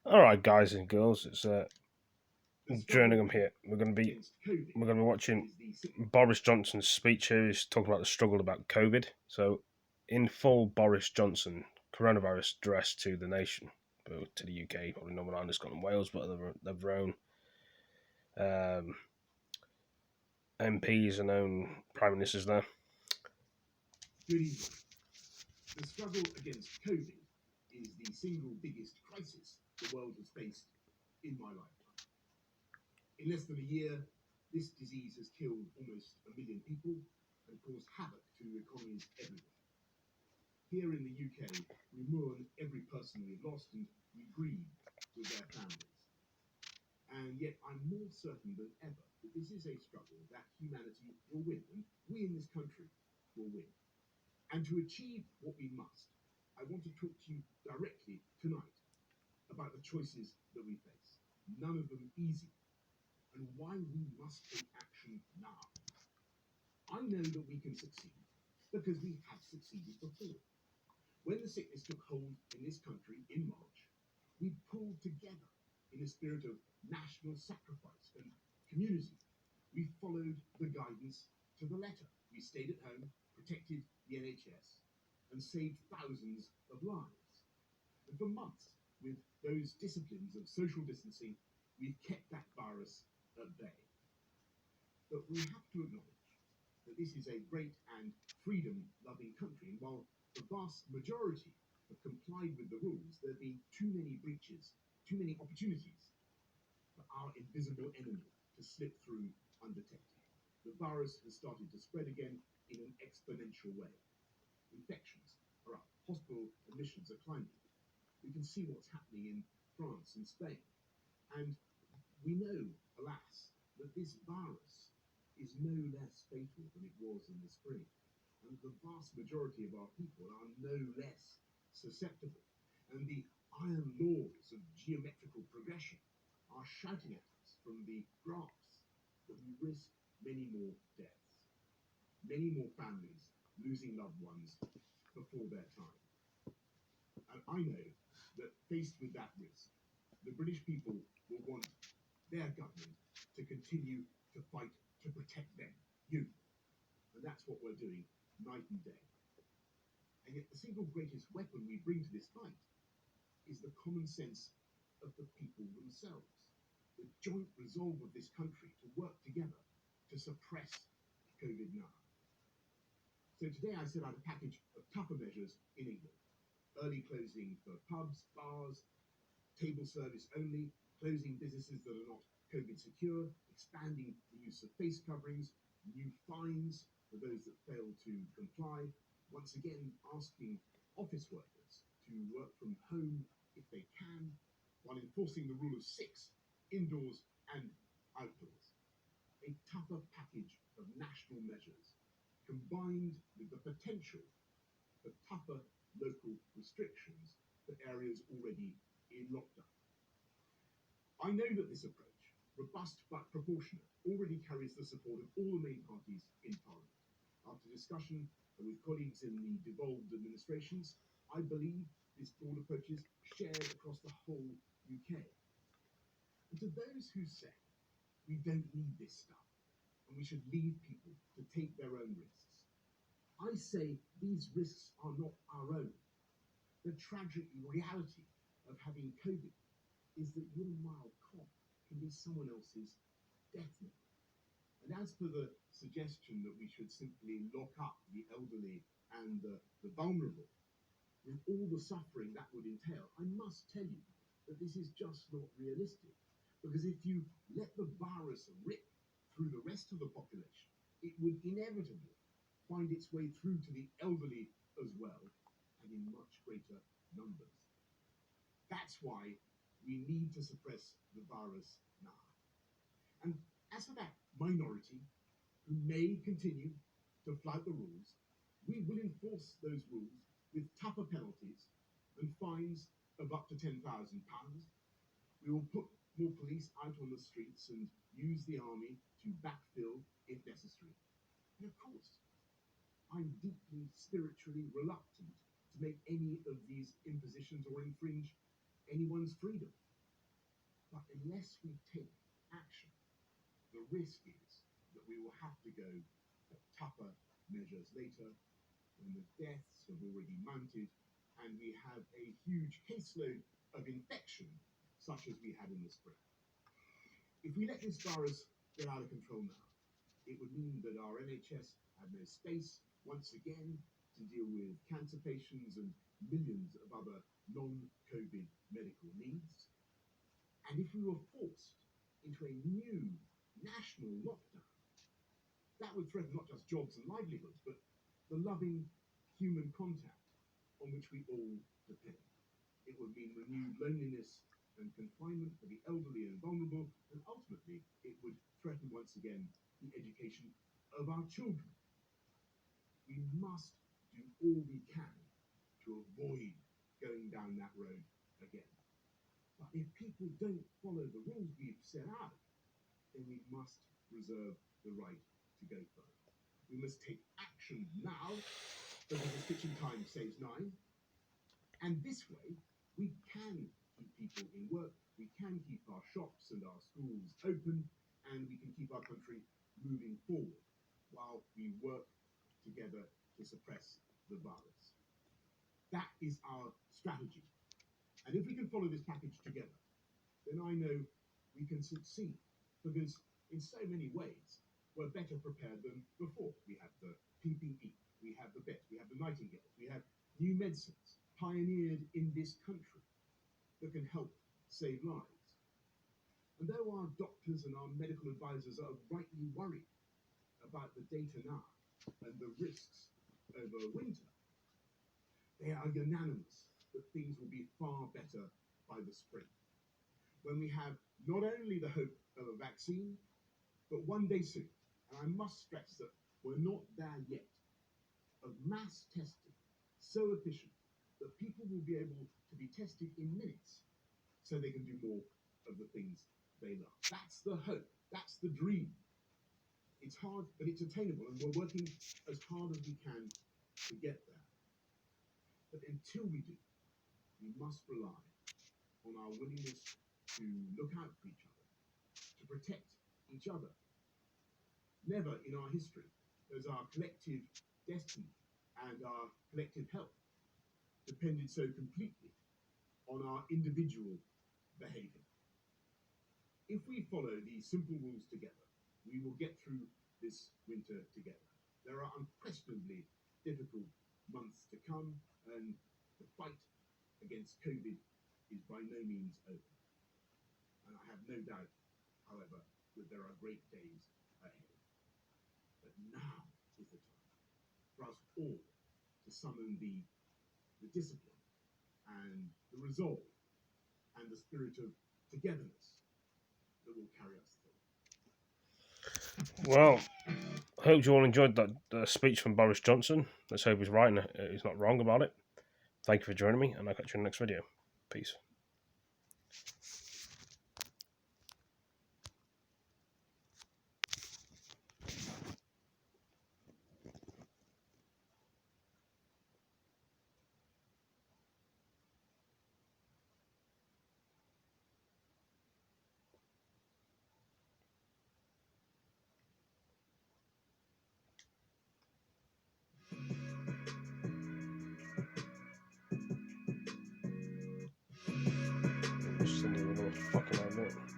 All right, guys and girls, it's The struggle Jerningham here. against COVID We're gonna be watching is the sickness. Boris Johnson's speech here. He's talking about the struggle about COVID. So, in full, Boris Johnson coronavirus address to the nation, to the UK, probably Northern Ireland, Scotland, Wales, but they've their own um, MPs and own prime ministers there. Good evening. The struggle against COVID is the single biggest crisis the world has faced in my lifetime. In less than a year, this disease has killed almost a million people and caused havoc to economies everywhere. Here in the UK, we mourn every person we've lost and we grieve with their families. And yet, I'm more certain than ever that this is a struggle that humanity will win, and we in this country will win. And to achieve what we must, I want to talk to you directly tonight about the choices that we face, none of them easy, and why we must take action now. I know that we can succeed because we have succeeded before. When the sickness took hold in this country in March, we pulled together in a spirit of national sacrifice and community. We followed the guidance to the letter. We stayed at home, protected the NHS, and saved thousands of lives. And for months, with those disciplines of social distancing, we've kept that virus at bay. But we have to acknowledge that this is a great and freedom loving country, and while the vast majority have complied with the rules, there have been too many breaches, too many opportunities for our invisible enemy to slip through undetected. The virus has started to spread again in an exponential way. Infections are up, hospital admissions are climbing. We can see what's happening in France and Spain. And we know, alas, that this virus is no less fatal than it was in the spring. And the vast majority of our people are no less susceptible. And the iron laws of geometrical progression are shouting at us from the graphs that we risk many more deaths, many more families losing loved ones before their time. And I know that faced with that risk, the British people will want their government to continue to fight to protect them, you. And that's what we're doing night and day. And yet the single greatest weapon we bring to this fight is the common sense of the people themselves, the joint resolve of this country to work together to suppress COVID now. So today I set out a package of tougher measures in England. Early closing for pubs, bars, table service only, closing businesses that are not COVID secure, expanding the use of face coverings, new fines for those that fail to comply, once again asking office workers to work from home if they can, while enforcing the rule of six indoors and outdoors. A tougher package of national measures combined with the potential for tougher local restrictions for areas already in lockdown. I know that this approach, robust but proportionate, already carries the support of all the main parties in Parliament. After discussion with colleagues in the devolved administrations, I believe this broad approach is shared across the whole UK. And to those who say we don't need this stuff and we should leave people to take their own risks, I say these risks are not our own. The tragic reality of having COVID is that your mild cough can be someone else's death knell. And as for the suggestion that we should simply lock up the elderly and the vulnerable, with all the suffering that would entail, I must tell you that this is just not realistic. Because if you let the virus rip through the rest of the population, it would inevitably find its way through to the elderly as well, and in much greater numbers. That's why we need to suppress the virus now. And as for that minority who may continue to flout the rules, we will enforce those rules with tougher penalties and fines of up to £10,000. We will put more police out on the streets and use the army to backfill if necessary. And of course, I'm deeply spiritually reluctant to make any of these impositions or infringe anyone's freedom. But unless we take action, the risk is that we will have to go for tougher measures later when the deaths have already mounted and we have a huge caseload of infection such as we had in the spring. If we let this virus get out of control now, it would mean that our NHS had no space once again to deal with cancer patients and millions of other non-COVID medical needs. And if we were forced into a new national lockdown, that would threaten not just jobs and livelihoods, but the loving human contact on which we all depend. It would mean renewed loneliness and confinement for the elderly and vulnerable, and ultimately it would threaten once again the education of our children. We must do all we can to avoid going down that road again. But if people don't follow the rules we've set out, then we must reserve the right to go further. We must take action now, because a stitching time saves 9. And this way, we can keep people in work, we can keep our shops and our schools open, and we can keep our country moving forward while we work together to suppress the virus. That is our strategy. And if we can follow this package together, then I know we can succeed, because in so many ways, we're better prepared than before. We have the PPE, we have the beds, we have the nightingales, we have new medicines pioneered in this country that can help save lives. And though our doctors and our medical advisors are rightly worried about the data now and the risks over winter, they are unanimous that things will be far better by the spring, when we have not only the hope of a vaccine, but one day soon, and I must stress that we're not there yet, of mass testing so efficient that people will be able to be tested in minutes so they can do more of the things they love. That's the hope. That's the dream. It's hard, but it's attainable, and we're working as hard as we can to get there. But until we do, we must rely on our willingness to look out for each other, to protect each other. Never in our history has our collective destiny and our collective health depended so completely on our individual behavior. If we follow these simple rules together, we will get through this winter together. There are unquestionably difficult months to come, and the fight against COVID is by no means over. And I have no doubt, however, that there are great days ahead. But now is the time for us all to summon the discipline and the resolve and the spirit of togetherness that will carry us through. Well, I hope you all enjoyed that speech from Boris Johnson. Let's hope he's right and he's not wrong about it. Thank you for joining me, and I'll catch you in the next video. Peace. I'm just sending a little fucking idea.